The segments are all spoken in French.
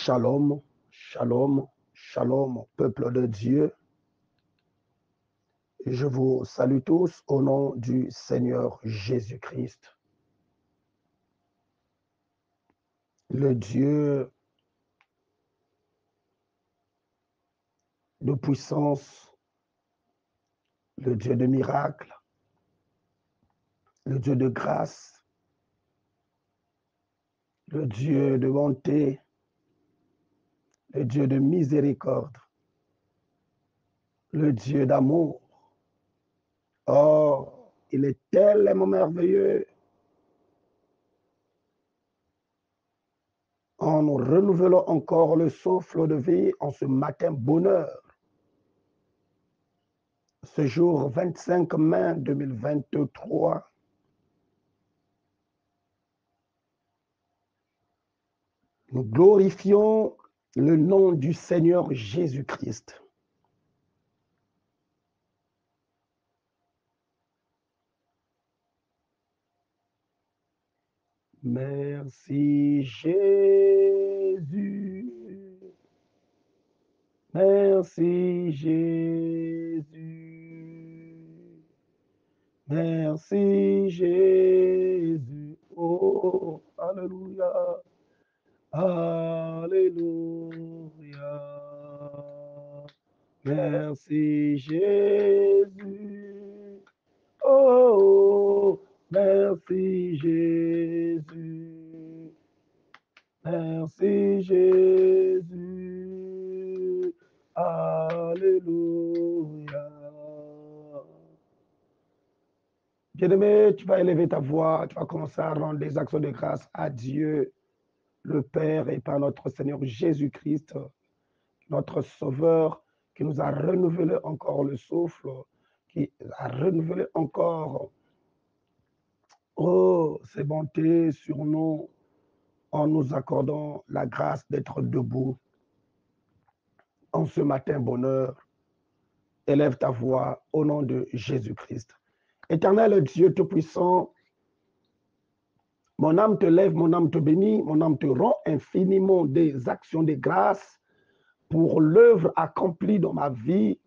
Shalom, shalom, shalom, peuple de Dieu. Je vous salue tous au nom du Seigneur Jésus-Christ. Le Dieu de puissance, le Dieu de miracles, le Dieu de grâce, le Dieu de bonté, le Dieu de miséricorde, le Dieu d'amour. Oh, il est tellement merveilleux. En nous renouvelant encore le souffle de vie en ce matin bonheur. Ce jour 25 mai 2023, nous glorifions le nom du Seigneur Jésus-Christ. Merci Jésus. Merci Jésus. Merci Jésus. Oh, alléluia. Alléluia. Merci Jésus. Oh, merci Jésus. Merci Jésus. Alléluia. Bien-aimé, tu vas élever ta voix, tu vas commencer à rendre des actions de grâce à Dieu, le Père, et par notre Seigneur Jésus-Christ, notre Sauveur, qui nous a renouvelé encore le souffle, qui a renouvelé encore ses bontés sur nous, en nous accordant la grâce d'être debout en ce matin bonheur. Élève ta voix au nom de Jésus-Christ. Éternel Dieu Tout-Puissant, mon âme te lève, mon âme te bénit, mon âme te rend infiniment des actions de grâce pour l'œuvre accomplie dans ma vie,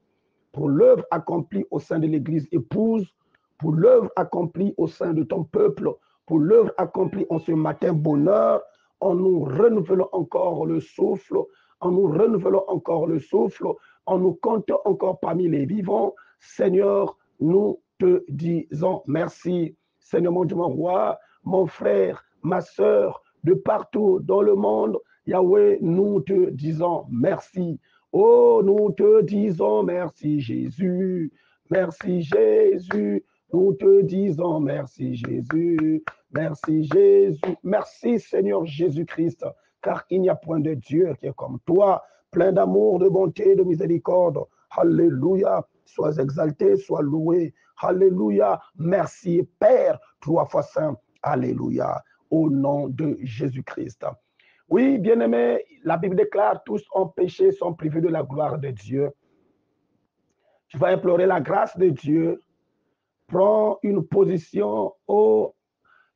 pour l'œuvre accomplie au sein de l'Église épouse, pour l'œuvre accomplie au sein de ton peuple, pour l'œuvre accomplie en ce matin bonheur, en nous renouvelant encore le souffle, en nous renouvelant encore le souffle, en nous comptant encore parmi les vivants. Seigneur, nous te disons merci. Seigneur mon Dieu, mon roi, mon frère, ma sœur, de partout dans le monde, Yahweh, nous te disons merci. Oh, nous te disons merci Jésus, merci Jésus, nous te disons merci Jésus, merci Jésus, merci Seigneur Jésus-Christ, car il n'y a point de Dieu qui est comme toi, plein d'amour, de bonté, de miséricorde. Alléluia, sois exalté, sois loué. Alléluia, merci Père, 3 fois saint. Alléluia, au nom de Jésus-Christ. Oui, bien-aimés, la Bible déclare tous ont péché, sont privés de la gloire de Dieu. Tu vas implorer la grâce de Dieu. Prends une position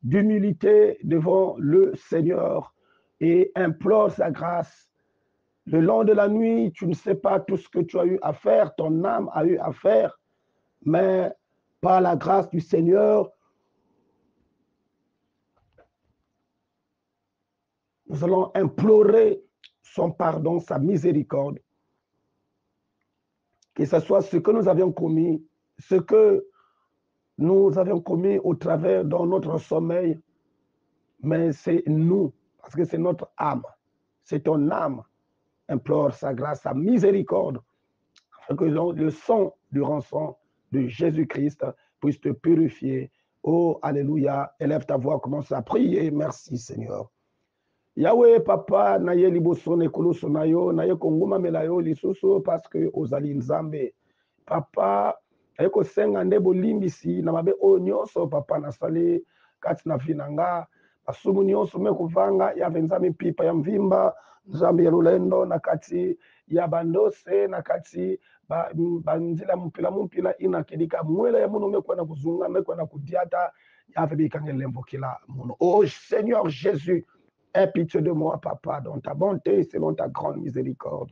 d'humilité devant le Seigneur et implore sa grâce. Le long de la nuit, tu ne sais pas tout ce que tu as eu à faire, ton âme a eu à faire, mais par la grâce du Seigneur, nous allons implorer son pardon, sa miséricorde. Que ce soit ce que nous avions commis, ce que nous avions commis au travers de notre sommeil, mais c'est nous, parce que c'est notre âme. C'est ton âme. Implore sa grâce, sa miséricorde, afin que le sang du rançon de Jésus-Christ puisse te purifier. Oh, alléluia. Élève ta voix, commence à prier. Merci, Seigneur. Yahweh, papa, naye liboso nekulusu na yo, naye kongumamela yo lisusu parce que ozali nzambe. Papa, naye kosenga nde bolimbisi na mabe oyo nyonso papa nasali kati na vi na nga. Masumu nyonso mekuvanga yave nzambe pipa ya mvimba, nzambe ya lulendo na kati ya bandose na kati banzila mpila inakelika mwela ya muno mekwena kuzunga mekwena kudiata yave bikangele mvokila muno. Oh Seigneur Jésus, Aie pitié de moi, papa, dans ta bonté, selon ta grande miséricorde.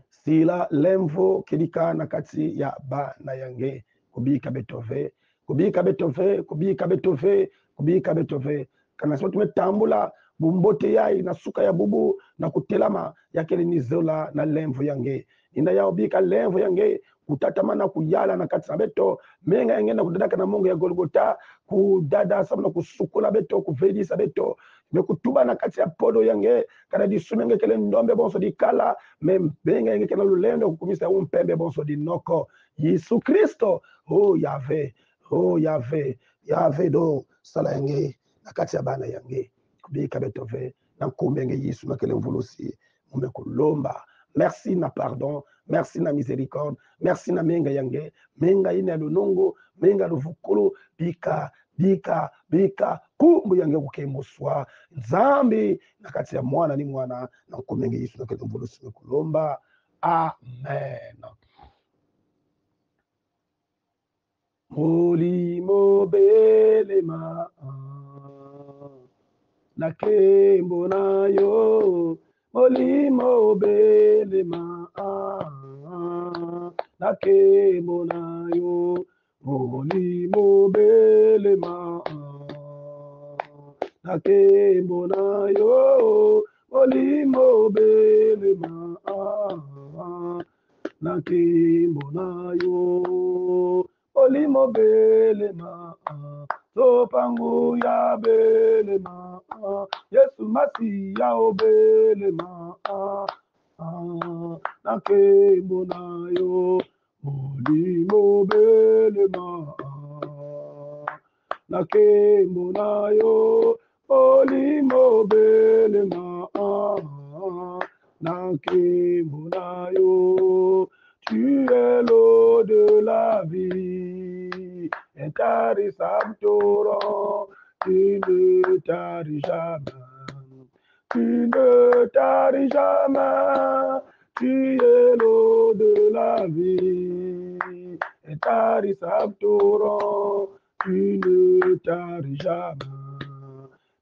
Sila lemvo kilika nakati ya ba na yange kubika betove kubika betove kubika betove kubika betove kana sotu metambula bumbote yai na suka ya bubu na kutelama yakele nizola na lemvo yange ina ya obika lemvo yange kutatamana kuyala na kati na beto menga yange na kudadaka na mongo ya Golgota kudada sabna kusukula beto kuvedisa beto mekutuba na kati ya podo yange kana disumenge kele ndombe bonso di kala membenga yange kele lulendo kukumisa umpembe bonso di noko Yesu Kristo oh Yahweh Yahweh do sala yange na kati ya bana yange kubika betove na kumbenge Yesu na kele mvulusi mumekulomba merci na pardon merci na miséricorde merci na menga yange menga ina lunongo menga luvukulu bika kumbu yange kukemuswa nzambi na kati ya mwana ni mwana na nkomenge Yesu na kele mvulusi kulomba amen. Molimo belema na kembo na yo molimo belema na kembo na yo molimo belema na kembo na yo molimo belema na kembo na yo molimo belema topangu ya belema Yesu Masiya obelema na kembo na yo molimo belema na kembo na yo molimo belema na kembo na yo tu es l'eau de la vie intarissable torrent tu ne taris jamais tu ne taris jamais tu es l'eau de la vie intarissable torrent tu ne taris jamais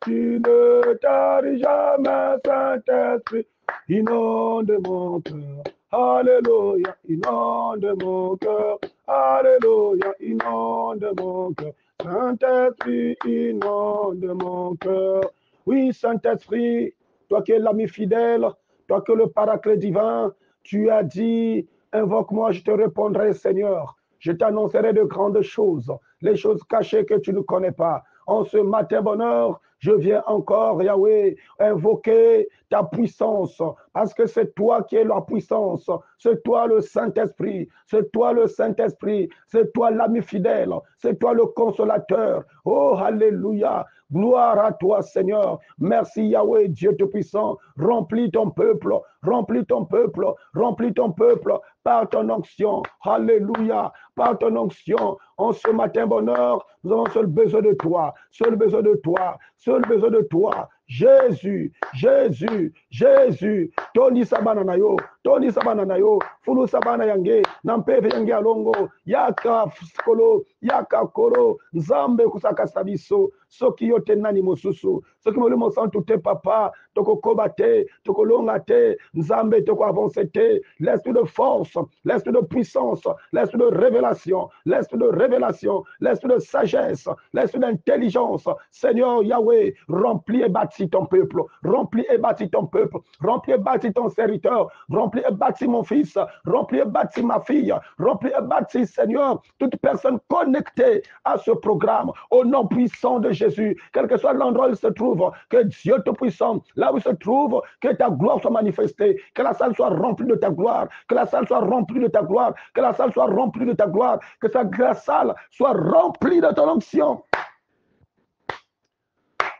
tu ne taris jamais Saint-Esprit inonde mon cœur alléluia inonde mon cœur alléluia inonde mon cœur Saint-Esprit inonde mon cœur oui Saint-Esprit toi qui es l'ami fidèle toi qui es le paraclet divin tu as dit invoque-moi je te répondrai Seigneur je t'annoncerai de grandes choses les choses cachées que tu ne connais pas en ce matin bonheur je viens encore, Yahweh, invoquer ta puissance, parce que c'est toi qui es la puissance, c'est toi le Saint-Esprit, c'est toi le Saint-Esprit, c'est toi l'ami fidèle, c'est toi le consolateur. Oh, alléluia, gloire à toi, Seigneur. Merci, Yahweh, Dieu Tout-Puissant. Remplis ton peuple, remplis ton peuple, remplis ton peuple par ton onction. Alléluia, par ton onction. En ce matin, bonheur, nous avons seul besoin de toi, seul besoin de toi, seul besoin de toi. Jésus, Jésus, Jésus, Tony Sabana na yo, Tony Sabana na yo, Fulu Sabana yange, Nampeve yange alongo, Yaka Skolo, Yaka Koro, Nzambe kusaka sabiso, Soki yote nani mosusu, Soki molimo santu te papa, Toko kobate, Toko longate, Nzambe toko avancete, l'esprit de force, l'esprit de puissance, l'esprit de révélation, l'esprit de révélation, l'esprit de sagesse, l'esprit d'intelligence, Seigneur Yahweh, remplis et bâtis ton peuple, remplis et bâtis ton peuple, remplis et bâtis ton serviteur, remplis et bâtis mon fils, remplis et bâtis ma fille, remplis et bâtis, Seigneur, toute personne connectée à ce programme, au nom puissant de Jésus, quel que soit l'endroit où il se trouve, que Dieu Tout-Puissant, là où il se trouve, que ta gloire soit manifestée, que la salle soit remplie de ta gloire, que la salle soit remplie de ta gloire, que la salle soit remplie de ta gloire, que la salle soit remplie de ton onction.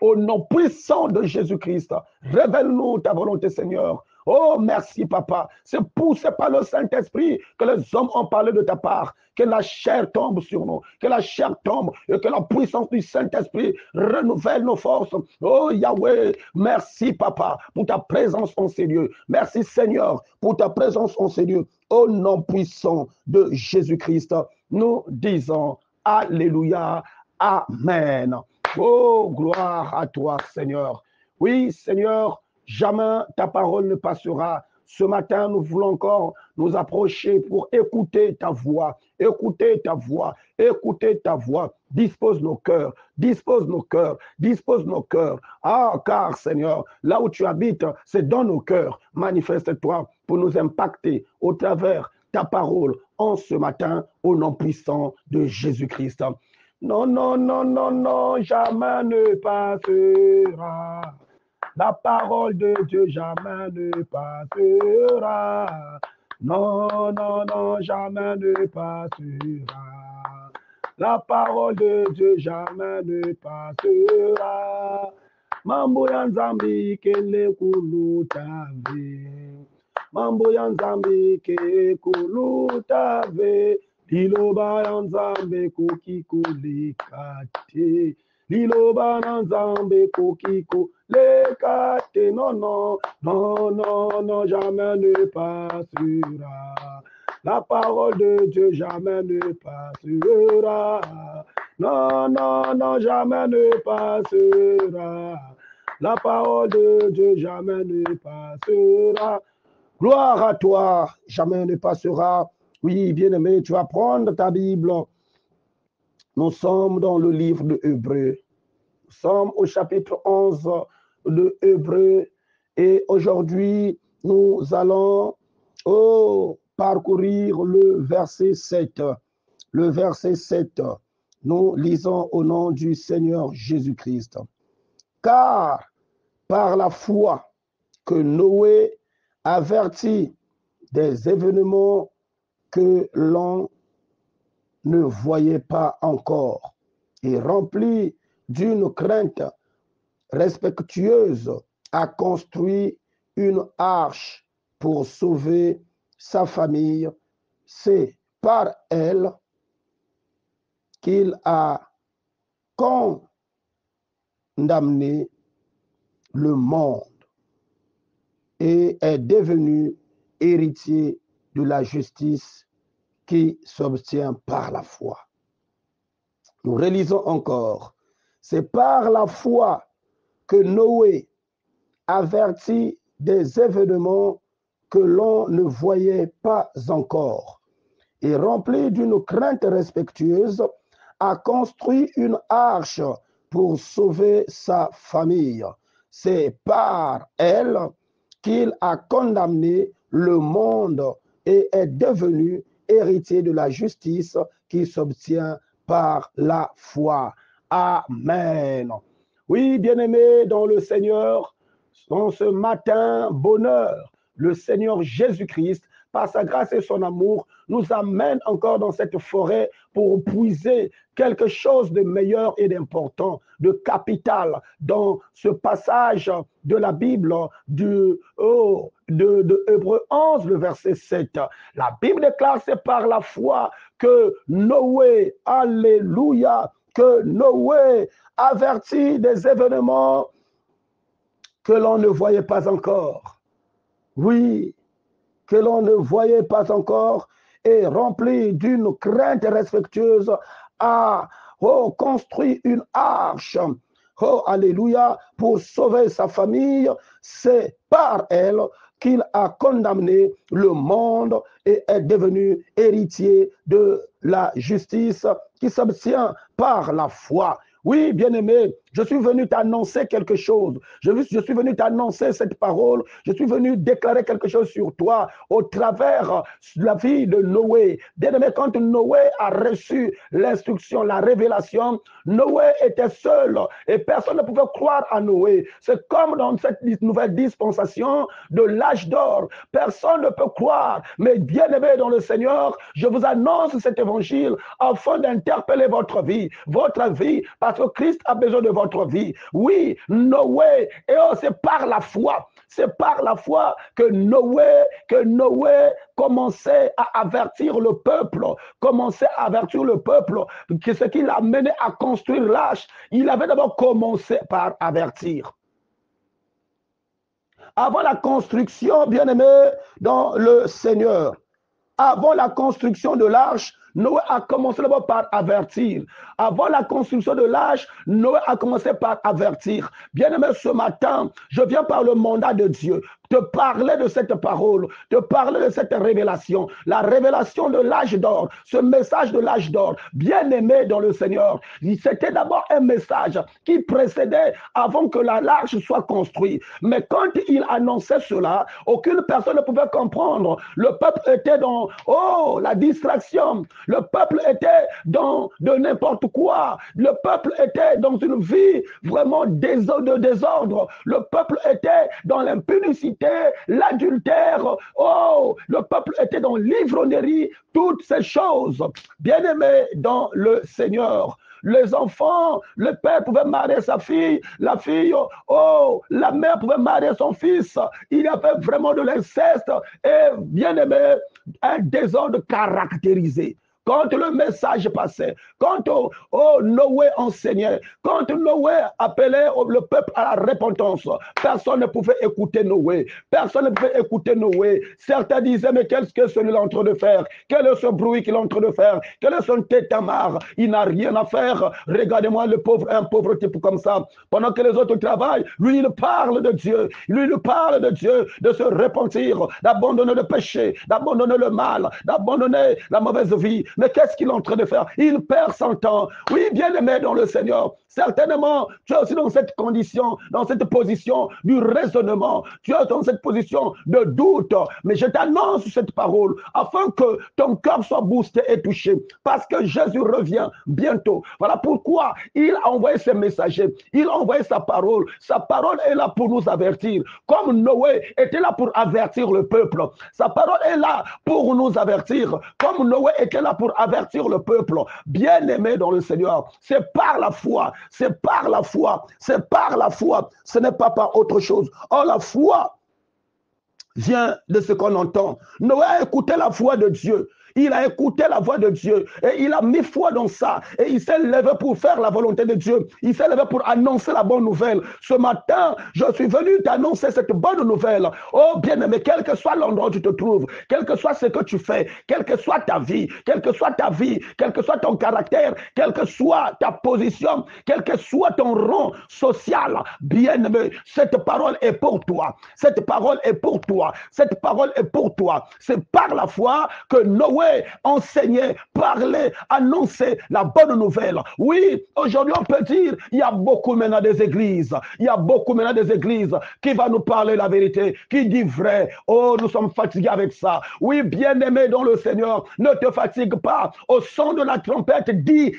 Au nom puissant de Jésus-Christ, révèle-nous ta volonté, Seigneur. Oh, merci, Papa. C'est poussé par le Saint-Esprit que les hommes ont parlé de ta part. Que la chair tombe sur nous, que la chair tombe et que la puissance du Saint-Esprit renouvelle nos forces. Oh, Yahweh, merci, Papa, pour ta présence en ces lieux. Merci, Seigneur, pour ta présence en ces lieux. Au nom puissant de Jésus-Christ, nous disons Alléluia, Amen. Oh, gloire à toi, Seigneur. Oui, Seigneur, jamais ta parole ne passera. Ce matin, nous voulons encore nous approcher pour écouter ta voix, écouter ta voix, écouter ta voix. Dispose nos cœurs, dispose nos cœurs, dispose nos cœurs. Ah, car Seigneur, là où tu habites, c'est dans nos cœurs. Manifeste-toi pour nous impacter au travers ta parole en ce matin, au nom puissant de Jésus-Christ. Non, non, non, non, non, jamais ne passera. La parole de Dieu jamais ne passera. Non, non, non, jamais ne passera. La parole de Dieu jamais ne passera. Mambo ya Nzambi kele kulutave. Mambo ya Nzambi kele kulutave. Liloba ya Nzambe kokikulikate. Liloba na Nzambe kokikulikate. Non, non, non, non, non, jamais ne passera. La parole de Dieu jamais ne passera. Non, non, non, jamais ne passera. La parole de Dieu jamais ne passera. Gloire à toi, jamais ne passera. Oui, bien-aimé, tu vas prendre ta Bible. Nous sommes dans le livre de Hébreux. Nous sommes au chapitre 11 de Hébreux. Et aujourd'hui, nous allons parcourir le verset 7. Le verset 7, nous lisons au nom du Seigneur Jésus-Christ. Car par la foi que Noé avertit des événements que l'on ne voyait pas encore et rempli d'une crainte respectueuse, a construit une arche pour sauver sa famille. C'est par elle qu'il a condamné le monde et est devenu héritier de la justice qui s'obtient par la foi. Nous relisons encore. C'est par la foi que Noé avertit des événements que l'on ne voyait pas encore et rempli d'une crainte respectueuse, a construit une arche pour sauver sa famille. C'est par elle qu'il a condamné le monde et est devenu héritier de la justice qui s'obtient par la foi. Amen. Oui, bien-aimés dans le Seigneur, dans ce matin, bonheur, le Seigneur Jésus-Christ, par sa grâce et son amour, nous amène encore dans cette forêt pour puiser quelque chose de meilleur et d'important, de capital dans ce passage de la Bible de Hébreux 11, le verset 7. La Bible déclare, c'est par la foi que Noé, alléluia, que Noé avertit des événements que l'on ne voyait pas encore. Oui, que l'on ne voyait pas encore et rempli d'une crainte respectueuse a construit une arche. Oh, alléluia, pour sauver sa famille. C'est par elle qu'il a condamné le monde et est devenu héritier de la justice qui s'obtient par la foi. Oui, bien-aimé, je suis venu t'annoncer quelque chose. Je suis venu t'annoncer cette parole. Je suis venu déclarer quelque chose sur toi au travers de la vie de Noé. Bien-aimé, quand Noé a reçu l'instruction, la révélation, Noé était seul et personne ne pouvait croire à Noé. C'est comme dans cette nouvelle dispensation de l'âge d'or. Personne ne peut croire. Mais bien-aimé dans le Seigneur, je vous annonce cet évangile afin d'interpeller votre vie, parce que Christ a besoin de votre vie. Oui, Noé, et c'est par la foi. C'est par la foi que Noé commençait à avertir le peuple, que ce qui l'a mené à construire l'arche. Il avait d'abord commencé par avertir. Avant la construction, bien-aimé dans le Seigneur, avant la construction de l'arche, Noé a commencé d'abord par avertir. Avant la construction de l'arche, Noé a commencé par avertir. Bien-aimé, ce matin, je viens par le mandat de Dieu te parler de cette parole, te parler de cette révélation, la révélation de l'âge d'or, ce message de l'âge d'or, bien-aimé dans le Seigneur. C'était d'abord un message qui précédait avant que l'arche soit construite. Mais quand il annonçait cela, aucune personne ne pouvait comprendre. Le peuple était dans, la distraction. Le peuple était dans de n'importe quoi. Le peuple était dans une vie vraiment de désordre. Le peuple était dans l'impunicité, l'adultère. Le peuple était dans l'ivrognerie, toutes ces choses. Bien-aimés dans le Seigneur. Les enfants, le père pouvait marier sa fille, la fille, la mère pouvait marier son fils. Il y avait vraiment de l'inceste et, bien-aimé, un désordre caractérisé. Quand le message passait, quand Noé enseignait, quand Noé appelait le peuple à la repentance, personne ne pouvait écouter Noé. Personne ne pouvait écouter Noé. Certains disaient, mais qu'est-ce que celui-là est en train de faire? Quel est ce bruit qu'il est en train de faire? Quel est son tétamar? Il n'a rien à faire. Regardez-moi un pauvre type comme ça. Pendant que les autres travaillent, lui, il parle de Dieu. Lui, il parle de Dieu, de se repentir, d'abandonner le péché, d'abandonner le mal, d'abandonner la mauvaise vie. Mais qu'est-ce qu'il est en train de faire? Il perd son temps. Oui, bien-aimé dans le Seigneur, certainement, tu es aussi dans cette condition, dans cette position du raisonnement. Tu es dans cette position de doute. Mais je t'annonce cette parole afin que ton cœur soit boosté et touché. Parce que Jésus revient bientôt. Voilà pourquoi il a envoyé ses messagers. Il a envoyé sa parole. Sa parole est là pour nous avertir. Comme Noé était là pour avertir le peuple. Sa parole est là pour nous avertir. Comme Noé était là pour avertir le peuple. Bien-aimé dans le Seigneur, c'est par la foi. C'est par la foi. C'est par la foi. Ce n'est pas par autre chose. Or, la foi vient de ce qu'on entend. Noé a écouté la voix de Dieu. Il a écouté la voix de Dieu et il a mis foi dans ça. Et il s'est levé pour faire la volonté de Dieu. Il s'est levé pour annoncer la bonne nouvelle. Ce matin, je suis venu t'annoncer cette bonne nouvelle. Oh bien-aimé, quel que soit l'endroit où tu te trouves, quel que soit ce que tu fais, quelle que soit ta vie, quel que soit ton caractère, quelle que soit ta position, quel que soit ton rang social, bien-aimé, cette parole est pour toi. Cette parole est pour toi. Cette parole est pour toi. C'est par la foi que Noé enseigner, parler, annoncer la bonne nouvelle. Oui, aujourd'hui on peut dire, il y a beaucoup maintenant des églises, il y a beaucoup maintenant des églises qui vont nous parler la vérité, qui dit vrai. Oh, nous sommes fatigués avec ça. Oui, bien-aimé dans le Seigneur, ne te fatigue pas. Au son de la trompette,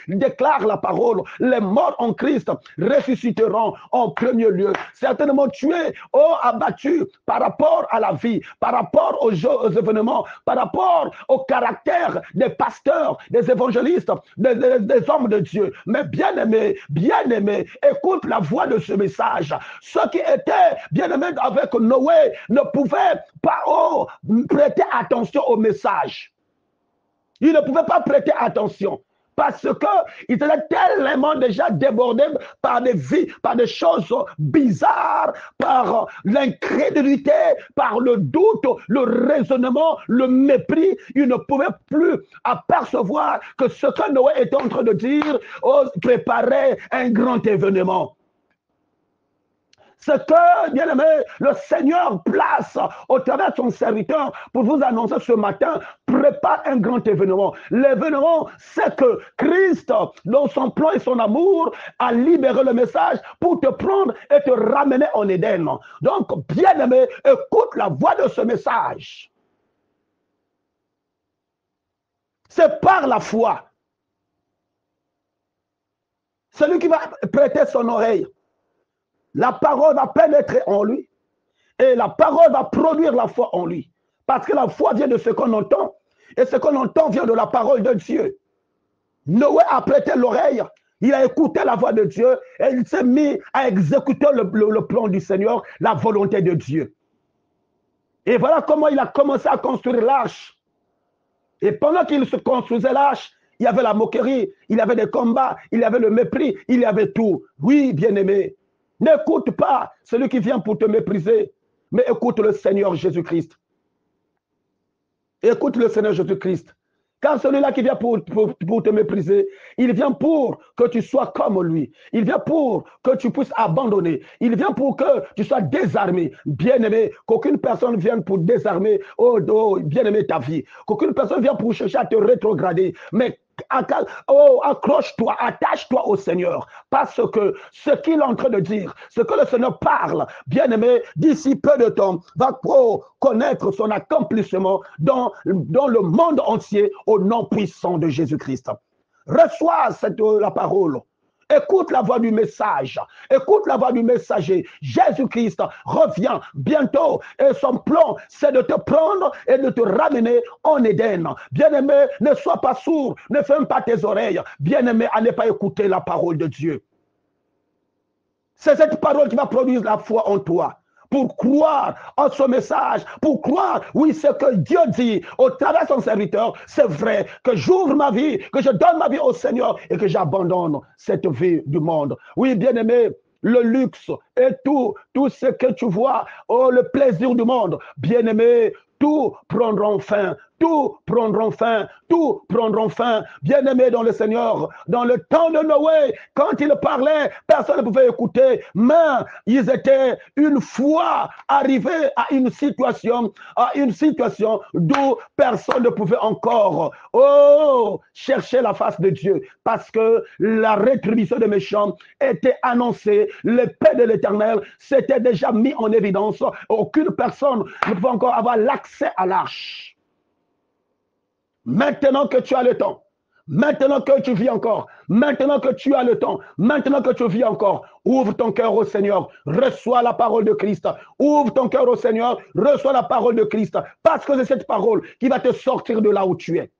déclare la parole. Les morts en Christ ressusciteront en premier lieu. Certainement tu es abattu par rapport à la vie, par rapport aux événements, par rapport au caractère des pasteurs, des évangélistes, des hommes de Dieu. Mais bien-aimé, écoute la voix de ce message. Ceux qui étaient bien-aimés avec Noé ne pouvaient pas prêter attention au message. Ils ne pouvaient pas prêter attention. Parce qu'ils étaient tellement déjà débordés par des vies, par des choses bizarres, par l'incrédulité, par le doute, le raisonnement, le mépris. Ils ne pouvaient plus apercevoir que ce que Noé était en train de dire préparait un grand événement. Ce que, bien aimé, le Seigneur place au travers de son serviteur pour vous annoncer ce matin, prépare un grand événement. L'événement, c'est que Christ, dans son plan et son amour, a libéré le message pour te prendre et te ramener en Éden. Donc, bien aimé, écoute la voix de ce message. C'est par la foi. Celui qui va prêter son oreille, la parole va pénétrer en lui et la parole va produire la foi en lui. Parce que la foi vient de ce qu'on entend et ce qu'on entend vient de la parole de Dieu. Noé a prêté l'oreille, il a écouté la voix de Dieu et il s'est mis à exécuter le plan du Seigneur, la volonté de Dieu. Et voilà comment il a commencé à construire l'arche. Et pendant qu'il se construisait l'arche, il y avait la moquerie, il y avait des combats, il y avait le mépris, il y avait tout. Oui, bien-aimé. N'écoute pas celui qui vient pour te mépriser, mais écoute le Seigneur Jésus-Christ. Écoute le Seigneur Jésus-Christ. Car celui-là qui vient pour te mépriser, il vient pour que tu sois comme lui. Il vient pour que tu puisses abandonner. Il vient pour que tu sois désarmé. Bien-aimé, qu'aucune personne vienne pour désarmer, oh bien-aimé, ta vie. Qu'aucune personne vienne pour chercher à te rétrograder. Mais accroche-toi, attache-toi au Seigneur, parce que ce qu'il est en train de dire, ce que le Seigneur parle, bien-aimé, d'ici peu de temps, va connaître son accomplissement dans le monde entier au nom puissant de Jésus-Christ. Reçois la parole. Écoute la voix du message. Écoute la voix du messager. Jésus-Christ revient bientôt et son plan, c'est de te prendre et de te ramener en Éden. Bien-aimé, ne sois pas sourd, ne ferme pas tes oreilles. Bien-aimé, à ne pas écouter la parole de Dieu. C'est cette parole qui va produire la foi en toi. Pour croire en ce message, pour croire, oui, ce que Dieu dit au travers de son serviteur, c'est vrai que j'ouvre ma vie, que je donne ma vie au Seigneur et que j'abandonne cette vie du monde. Oui, bien-aimé, le luxe et tout ce que tu vois, oh, le plaisir du monde, bien-aimé, tout prendront fin. Tout prendront fin, tout prendront fin. Bien-aimé dans le Seigneur, dans le temps de Noé, quand il parlait, personne ne pouvait écouter, mais ils étaient une fois arrivés à une situation d'où personne ne pouvait encore chercher la face de Dieu, parce que la rétribution des méchants était annoncée, l'épée de l'Éternel s'était déjà mis en évidence. Aucune personne ne pouvait encore avoir l'accès à l'arche. Maintenant que tu as le temps, maintenant que tu vis encore, maintenant que tu as le temps, maintenant que tu vis encore, ouvre ton cœur au Seigneur, reçois la parole de Christ, ouvre ton cœur au Seigneur, reçois la parole de Christ, parce que c'est cette parole qui va te sortir de là où tu es.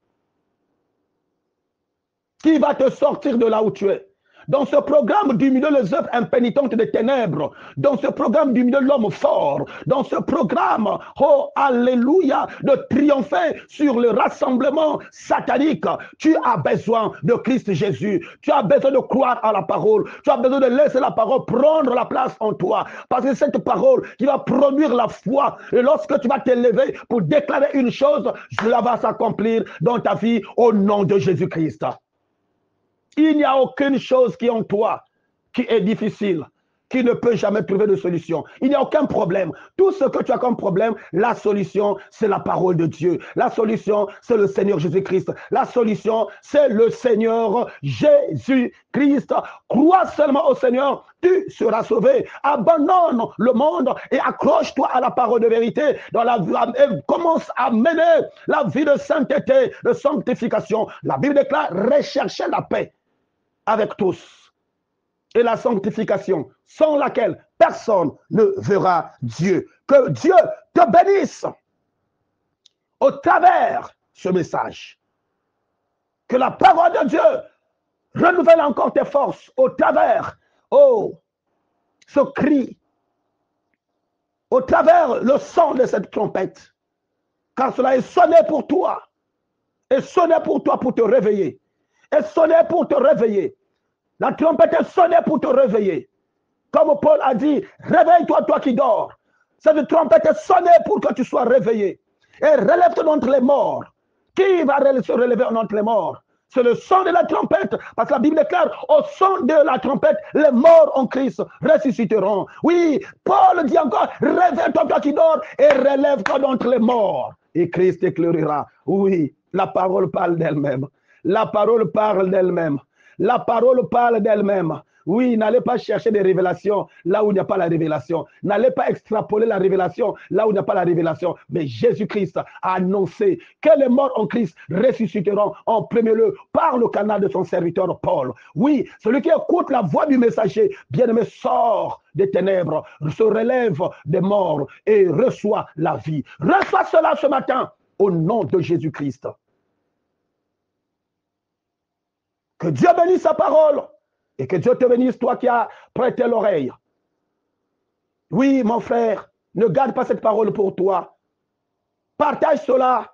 Qui va te sortir de là où tu es. Dans ce programme du milieu des œuvres impénitentes des ténèbres, dans ce programme du milieu de l'homme fort, dans ce programme, oh alléluia, de triompher sur le rassemblement satanique, tu as besoin de Christ Jésus, tu as besoin de croire à la parole, tu as besoin de laisser la parole prendre la place en toi, parce que c'est cette parole qui va produire la foi, et lorsque tu vas t'élever pour déclarer une chose, cela va s'accomplir dans ta vie au nom de Jésus-Christ. Il n'y a aucune chose qui est en toi qui est difficile, qui ne peut jamais trouver de solution. Il n'y a aucun problème. Tout ce que tu as comme problème, la solution, c'est la parole de Dieu. La solution, c'est le Seigneur Jésus-Christ. La solution, c'est le Seigneur Jésus-Christ. Crois seulement au Seigneur, tu seras sauvé. Abandonne le monde et accroche-toi à la parole de vérité. Et commence à mener la vie de sainteté, de sanctification. La Bible déclare, recherchez la paix avec tous et la sanctification, sans laquelle personne ne verra Dieu. Que Dieu te bénisse au travers de ce message. Que la parole de Dieu renouvelle encore tes forces au travers, ce cri, au travers le son de cette trompette. Car cela est sonné pour toi. Et sonné pour toi pour te réveiller. Et sonné pour te réveiller. La trompette est sonnée pour te réveiller. Comme Paul a dit, réveille-toi, toi qui dors. Cette trompette est sonnée pour que tu sois réveillé. Et relève-toi d'entre les morts. Qui va se relever d'entre les morts? C'est le son de la trompette. Parce que la Bible déclare, au son de la trompette, les morts en Christ ressusciteront. Oui, Paul dit encore, réveille-toi, toi qui dors, et relève-toi d'entre les morts. Et Christ éclairera. Oui, la parole parle d'elle-même. La parole parle d'elle-même. La parole parle d'elle-même. Oui, n'allez pas chercher des révélations là où il n'y a pas la révélation. N'allez pas extrapoler la révélation là où il n'y a pas la révélation. Mais Jésus-Christ a annoncé que les morts en Christ ressusciteront en premier lieu par le canal de son serviteur Paul. Oui, celui qui écoute la voix du messager, bien-aimé, sort des ténèbres, se relève des morts et reçoit la vie. Reçois cela ce matin au nom de Jésus-Christ. Que Dieu bénisse sa parole et que Dieu te bénisse, toi qui as prêté l'oreille. Oui, mon frère, ne garde pas cette parole pour toi. Partage cela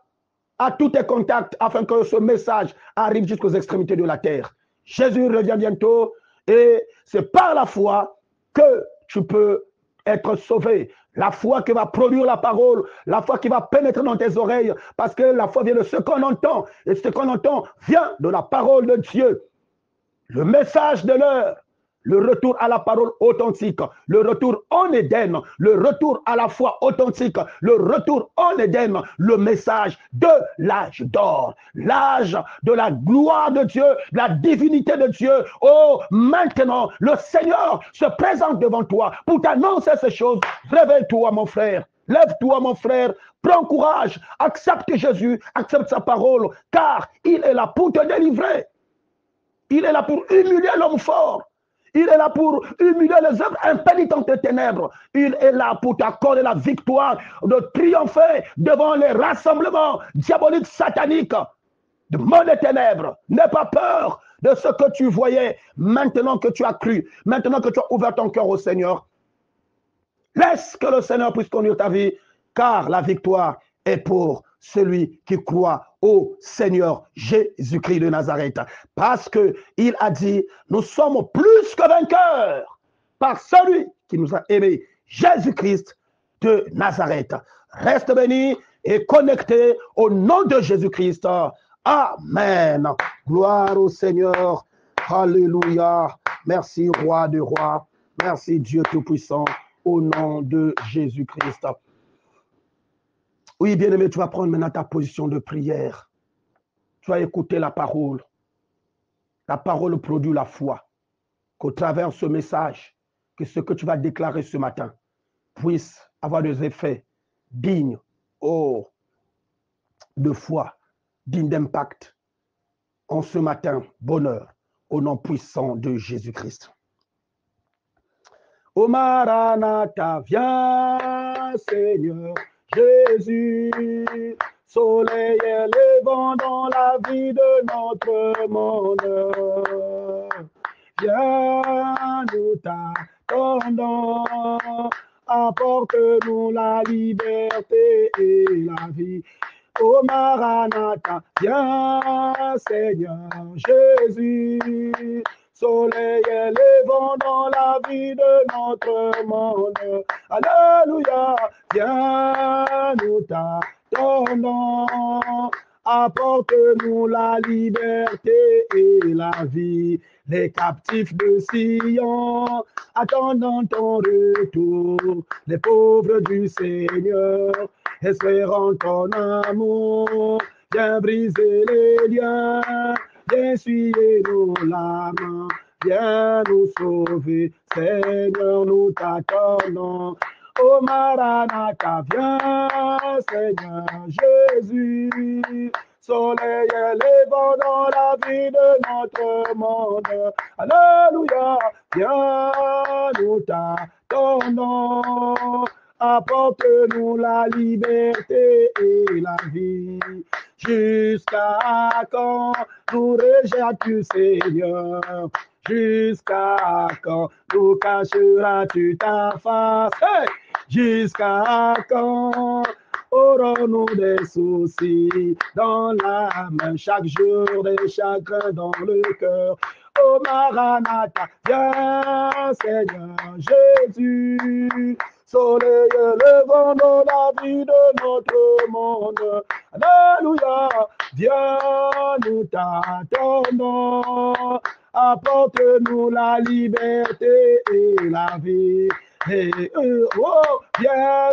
à tous tes contacts afin que ce message arrive jusqu'aux extrémités de la terre. Jésus revient bientôt et c'est par la foi que tu peux être sauvé. La foi qui va produire la parole, la foi qui va pénétrer dans tes oreilles, parce que la foi vient de ce qu'on entend, et ce qu'on entend vient de la parole de Dieu. Le message de l'heure, le retour à la parole authentique, le retour en Éden, le retour à la foi authentique, le retour en Éden, le message de l'âge d'or, l'âge de la gloire de Dieu, de la divinité de Dieu. Oh, maintenant, le Seigneur se présente devant toi pour t'annoncer ces choses. Réveille-toi, mon frère. Lève-toi, mon frère. Prends courage. Accepte Jésus. Accepte sa parole, car il est là pour te délivrer. Il est là pour humilier l'homme fort. Il est là pour humilier les œuvres impénitentes des ténèbres. Il est là pour t'accorder la victoire de triompher devant les rassemblements diaboliques, sataniques de monde des ténèbres. N'aie pas peur de ce que tu voyais maintenant que tu as cru, maintenant que tu as ouvert ton cœur au Seigneur. Laisse que le Seigneur puisse conduire ta vie, car la victoire est pour celui qui croit au Seigneur Jésus-Christ de Nazareth. Parce qu'il a dit, nous sommes plus que vainqueurs par celui qui nous a aimés, Jésus-Christ de Nazareth. Reste béni et connecté au nom de Jésus-Christ. Amen. Gloire au Seigneur. Alléluia. Merci, roi de rois. Merci, Dieu Tout-Puissant, au nom de Jésus-Christ. Oui, bien-aimé, tu vas prendre maintenant ta position de prière. Tu vas écouter la parole. La parole produit la foi. Qu'au travers de ce message, que ce que tu vas déclarer ce matin puisse avoir des effets dignes, de foi, dignes d'impact. En ce matin, bonheur, au nom puissant de Jésus-Christ. Ô Maranatha, viens, Seigneur Jésus, soleil élevant dans la vie de notre monde. Viens, nous t'attendons, apporte-nous la liberté et la vie. Ô Maranatha, viens, Seigneur Jésus, soleil élevant dans la vie de notre monde. Alléluia, viens, nous t'attendons, apporte-nous la liberté et la vie. Les captifs de Sion, attendant ton retour, les pauvres du Seigneur, espérant ton amour, viens briser les liens, viens essuyer nos larmes, viens nous sauver, Seigneur, nous t'attendons. Ô Maranatha, viens, Seigneur Jésus, soleil élevant dans la vie de notre monde. Alléluia, viens, nous t'attendons, apporte-nous la liberté et la vie. Jusqu'à quand nous rejetteras-tu, Seigneur? Jusqu'à quand nous cacheras-tu ta face? Hey! Jusqu'à quand aurons-nous des soucis dans l'âme, chaque jour des chagrins dans le cœur? Ô Maranatha, viens, Seigneur Jésus, soleil levant dans la vie de notre monde. Alléluia, viens, nous t'attendons, apporte-nous la liberté et la vie. Et, viens,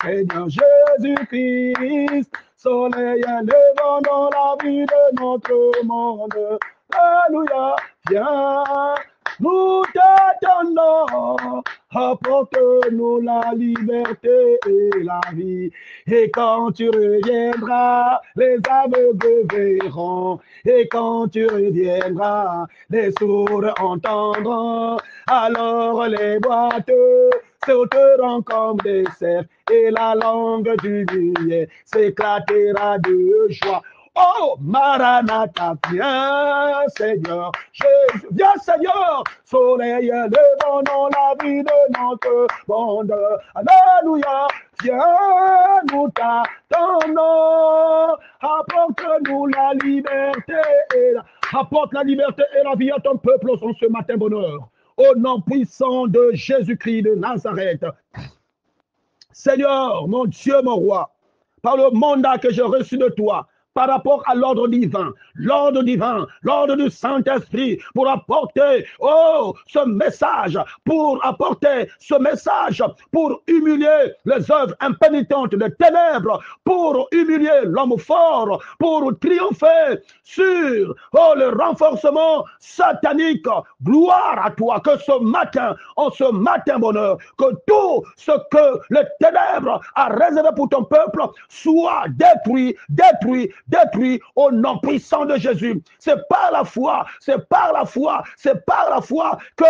Seigneur Jésus-Christ, soleil levant dans la vie de notre monde. Alléluia, viens, nous t'attendons, apporte-nous la liberté et la vie. Et quand tu reviendras, les aveugles verront. Et quand tu reviendras, les sourds entendront. Alors les boîtes sauteront comme des cerfs et la langue du muet s'éclatera de joie. Oh, Maranatha, viens, Seigneur, Jésus, viens, Seigneur, soleil levant dans la vie de notre monde. Alléluia, viens, nous t'attendons, apporte-nous la liberté apporte la liberté et la vie à ton peuple en ce matin, bonheur. au nom puissant de Jésus-Christ de Nazareth. Seigneur, mon Dieu, mon roi, par le mandat que j'ai reçu de toi, par rapport à l'ordre divin, l'ordre du Saint-Esprit, pour apporter, ce message, pour humilier les œuvres impénitentes des ténèbres, pour humilier l'homme fort, pour triompher sur, le renforcement satanique. Gloire à toi, que ce matin, bonheur, que tout ce que les ténèbres a réservé pour ton peuple soit détruit au nom puissant de Jésus. C'est par la foi que,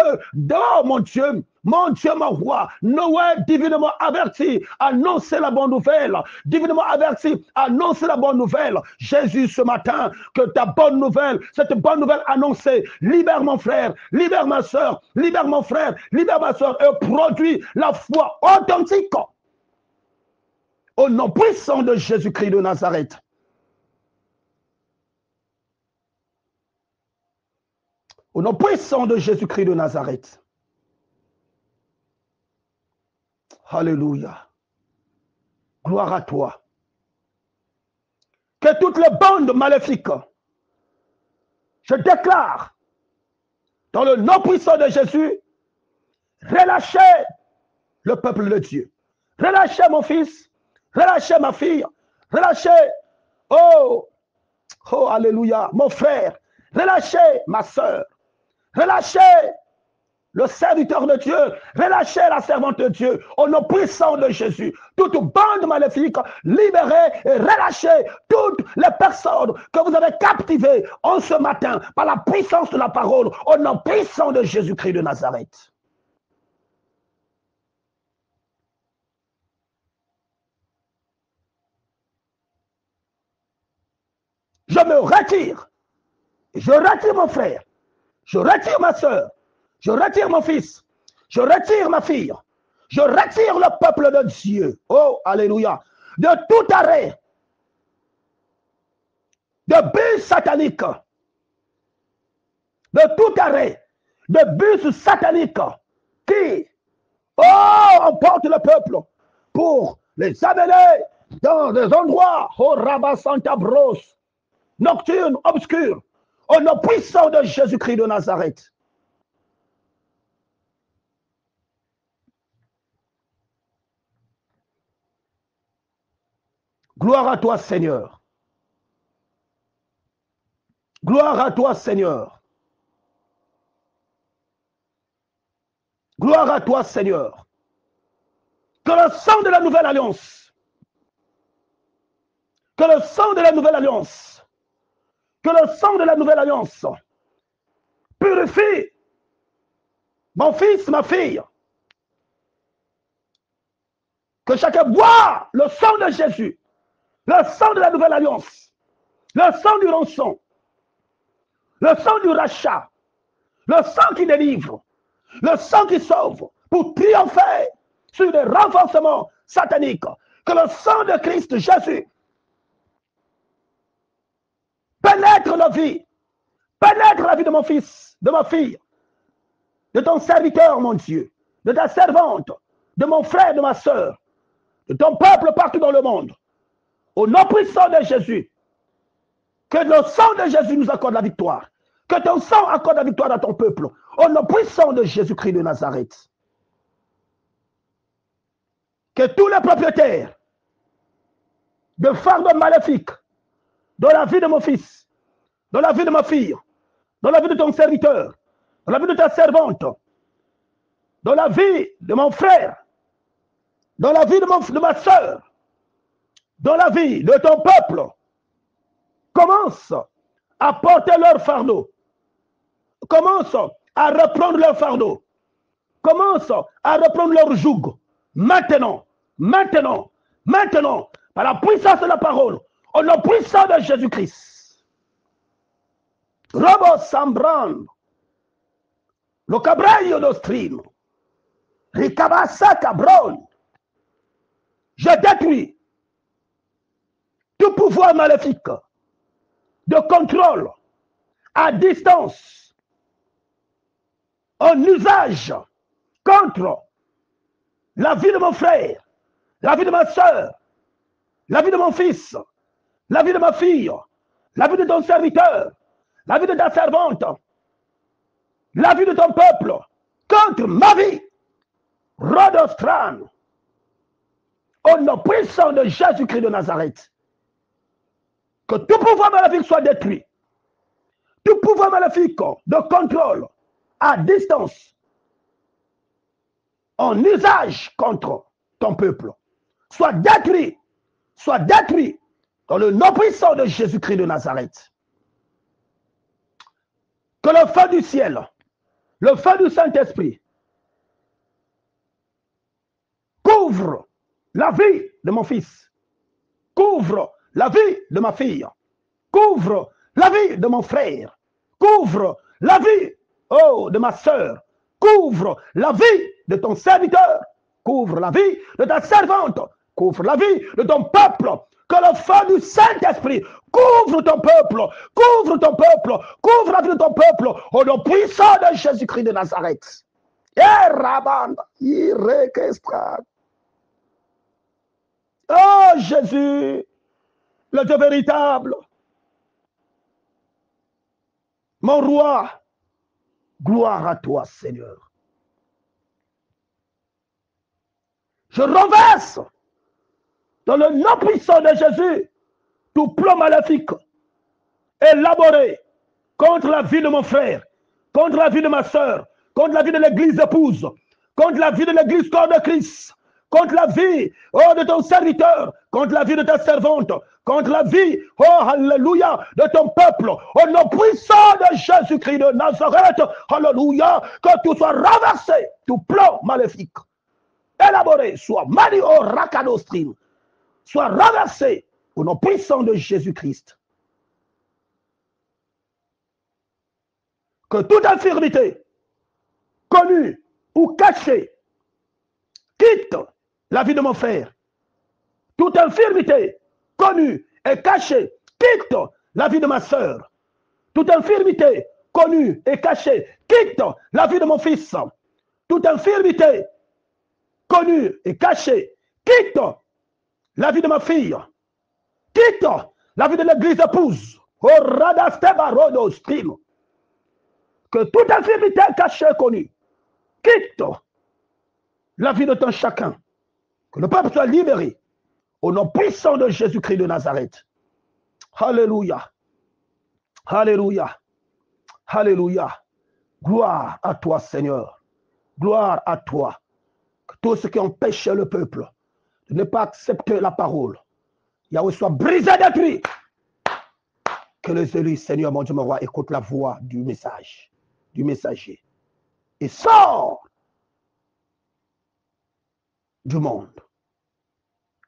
mon Dieu, mon roi, Noé, divinement averti, annoncez la bonne nouvelle. Divinement averti, annoncez la bonne nouvelle. Jésus, ce matin, que ta bonne nouvelle, cette bonne nouvelle annoncée, libère mon frère, libère ma soeur, libère mon frère, libère ma soeur, et produit la foi authentique. Au nom puissant de Jésus-Christ de Nazareth. Au nom puissant de Jésus-Christ de Nazareth. Alléluia. Gloire à toi. Que toutes les bandes maléfiques, je déclare, dans le nom puissant de Jésus, relâchez le peuple de Dieu. Relâchez mon fils, relâchez ma fille, relâchez, alléluia, mon frère, relâchez ma soeur, relâchez le serviteur de Dieu, relâchez la servante de Dieu, au nom puissant de Jésus. Toute bande maléfique, libérez et relâchez toutes les personnes que vous avez captivées en ce matin par la puissance de la parole, au nom puissant de Jésus-Christ de Nazareth. Je me retire. Je retire mon frère. Je retire ma soeur. Je retire mon fils. Je retire ma fille. Je retire le peuple de Dieu. Oh, alléluia. De tout arrêt. De but satanique. De tout arrêt. De but satanique. Qui, emporte le peuple pour les amener dans des endroits, Rabat Santa Bros, nocturnes, obscurs, au nom puissant de Jésus-Christ de Nazareth. Gloire à toi, Seigneur. Gloire à toi, Seigneur. Gloire à toi, Seigneur. Que le sang de la nouvelle alliance, que le sang de la nouvelle alliance, que le sang de la nouvelle alliance purifie mon fils, ma fille. Que chacun boit le sang de Jésus, le sang de la nouvelle alliance, le sang du rançon, le sang du rachat, le sang qui délivre, le sang qui sauve, pour triompher sur les renforcements sataniques. Que le sang de Christ Jésus pénètre nos vies, pénètre la vie de mon fils, de ma fille, de ton serviteur, mon Dieu, de ta servante, de mon frère, de ma soeur, de ton peuple partout dans le monde. Au nom puissant de Jésus, que le sang de Jésus nous accorde la victoire. Que ton sang accorde la victoire à ton peuple. Au nom puissant de Jésus-Christ de Nazareth. Que tous les propriétaires de fardeaux maléfiques dans la vie de mon fils, dans la vie de ma fille, dans la vie de ton serviteur, dans la vie de ta servante, dans la vie de mon frère, dans la vie de ma soeur, dans la vie de ton peuple, commence à porter leur fardeau. Commence à reprendre leur fardeau. Commence à reprendre leur joug. Maintenant, par la puissance de la parole, au nom puissant de Jésus-Christ. Robo Sambran, le cabraio d'Ostrim, Ricabassa Cabron, je détruis tout pouvoir maléfique de contrôle à distance en usage contre la vie de mon frère, la vie de ma soeur, la vie de mon fils, la vie de ma fille, la vie de ton serviteur, la vie de ta servante, la vie de ton peuple, contre ma vie, Rodostran, au nom puissant de Jésus-Christ de Nazareth, que tout pouvoir maléfique soit détruit, tout pouvoir maléfique de contrôle à distance, en usage contre ton peuple, soit détruit dans le nom puissant de Jésus-Christ de Nazareth. Que le feu du ciel, le feu du Saint-Esprit, couvre la vie de mon fils, couvre la vie de ma fille, couvre la vie de mon frère, couvre la vie, oh, de ma soeur, couvre la vie de ton serviteur, couvre la vie de ta servante, couvre la vie de ton peuple. Que le feu du Saint-Esprit couvre ton peuple, couvre ton peuple, couvre la vie de ton peuple, au nom puissant de Jésus-Christ de Nazareth. Oh Jésus, le Dieu véritable, mon roi, gloire à toi, Seigneur. Je renverse dans le nom puissant de Jésus tout plan maléfique élaboré contre la vie de mon frère, contre la vie de ma soeur, contre la vie de l'église épouse, contre la vie de l'église corps de Christ, contre la vie, oh, de ton serviteur, contre la vie de ta servante, contre la vie, oh, alléluia, de ton peuple, au nom puissant de Jésus-Christ de Nazareth, alléluia, que tout soit renversé, tout plan maléfique élaboré, soit mani au rakadostrim, soit renversé au nom puissant de Jésus-Christ. Que toute infirmité, connue ou cachée, quitte la vie de mon frère. Toute infirmité, connue et cachée, quitte la vie de ma soeur. Toute infirmité, connue et cachée, quitte la vie de mon fils. Toute infirmité, connue et cachée, quitte la vie de ma fille, quitte la vie de l'église épouse. Que toute infirmité cachée connue quitte la vie de ton chacun. Que le peuple soit libéré au nom puissant de Jésus-Christ de Nazareth. Alléluia. Alléluia. Alléluia. Gloire à toi, Seigneur. Gloire à toi. Que tout ce qui empêche le peuple de ne pas accepter la parole, Yahweh, soit brisé, détruit. Que les élus, Seigneur, mon Dieu, mon roi, écoutent la voix du message, du messager, et sort du monde.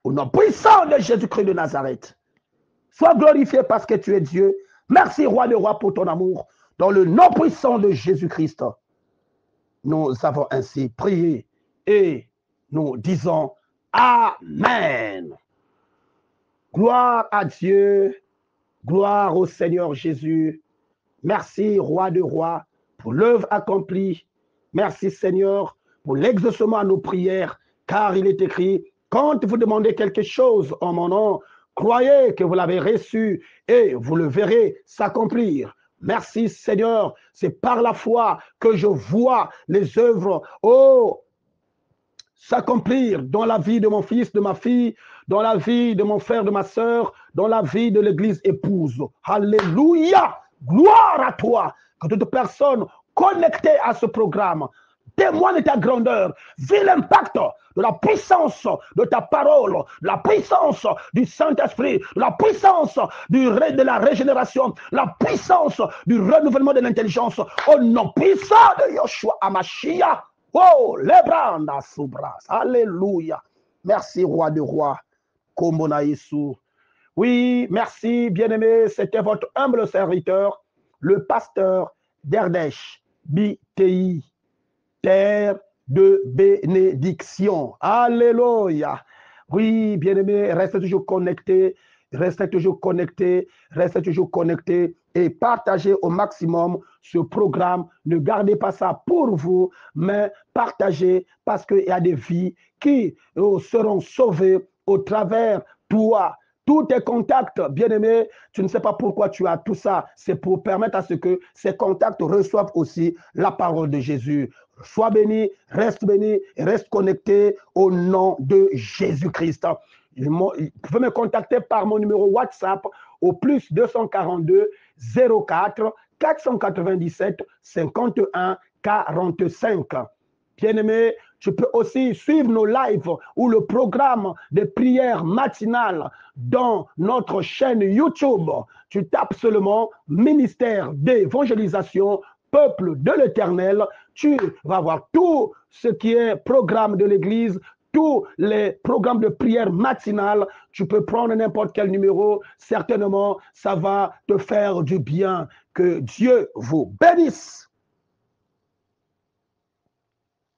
Au nom puissant de Jésus-Christ de Nazareth, sois glorifié parce que tu es Dieu. Merci, roi de rois, pour ton amour. Dans le nom puissant de Jésus-Christ, nous avons ainsi prié et nous disons Amen. Gloire à Dieu, gloire au Seigneur Jésus. Merci, roi de rois, pour l'œuvre accomplie. Merci, Seigneur, pour l'exaucement à nos prières, car il est écrit, quand vous demandez quelque chose en mon nom, croyez que vous l'avez reçu et vous le verrez s'accomplir. Merci, Seigneur, c'est par la foi que je vois les œuvres, oh, s'accomplir dans la vie de mon fils, de ma fille, dans la vie de mon frère, de ma soeur, dans la vie de l'église épouse. Alléluia! Gloire à toi! Que toute personne connectée à ce programme témoigne de ta grandeur, vit l'impact de la puissance de ta parole, de la puissance du Saint-Esprit, de la puissance de la régénération, la puissance du renouvellement de l'intelligence, au nom puissant de Yoshua Hamashiach. Oh, les brandas soubras. Alléluia. Merci, roi de rois. Komona Yesu. Oui, merci, bien-aimé. C'était votre humble serviteur, le pasteur d'Erdèche, BTI, terre de bénédiction. Alléluia. Oui, bien-aimé, restez toujours connectés. restez toujours connectés et partagez au maximum ce programme. Ne gardez pas ça pour vous, mais partagez parce qu'il y a des vies qui seront sauvées au travers toi. Tous tes contacts, bien-aimés, tu ne sais pas pourquoi tu as tout ça. C'est pour permettre à ce que ces contacts reçoivent aussi la parole de Jésus. Sois béni, reste connecté au nom de Jésus-Christ. Vous pouvez me contacter par mon numéro WhatsApp au plus 242 04 497 51 45. Bien-aimé, tu peux aussi suivre nos lives ou le programme de prière matinale dans notre chaîne YouTube. Tu tapes seulement ministère d'évangélisation, peuple de l'Éternel. Tu vas voir tout ce qui est programme de l'Église, tous les programmes de prière matinale. Tu peux prendre n'importe quel numéro. Certainement, ça va te faire du bien. Que Dieu vous bénisse.